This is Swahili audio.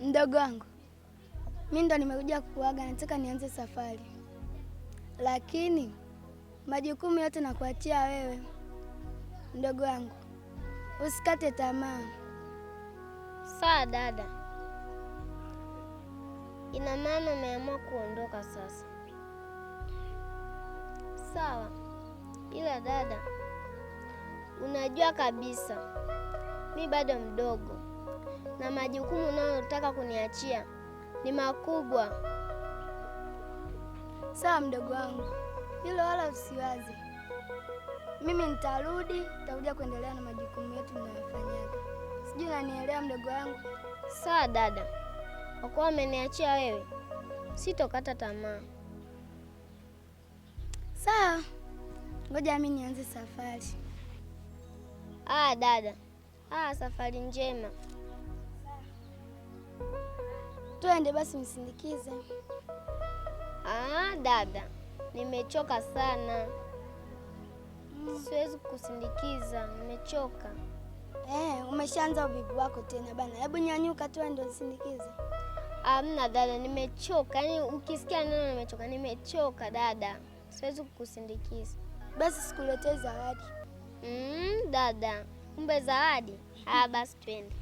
Mdogo wangu, mimi ndo nimekuja kukuaga, nataka nianze safari, lakini majukumu yote nakuachia wewe. Mdogo wangu, usikate tamaa. Sawa dada, ina maana umeamua kuondoka sasa? Sawa, ila dada, unajua kabisa mi bado mdogo na majukumu unayotaka kuniachia ni makubwa. Sawa mdogo wangu, hilo wala usiwaze. Mimi nitarudi, nitakuja kuendelea na majukumu yetu tunayofanyaga. Sijui unanielewa mdogo wangu? Sawa dada, kwa kuwa umeniachia wewe, sitokata tamaa. Sawa, ngoja mimi nianze safari. Dada, safari njema. Twende basi msindikize. Dada, nimechoka sana. Siwezi kusindikiza, nimechoka. Umeshaanza uvivu wako tena bana. Hebu nyanyuka twende usindikize. Hamna dada, nimechoka. Yaani ukisikia neno nimechoka, nimechoka dada. Siwezi kukusindikiza. Basi sikuletee zawadi. Dada, kumbe zawadi? Basi twende.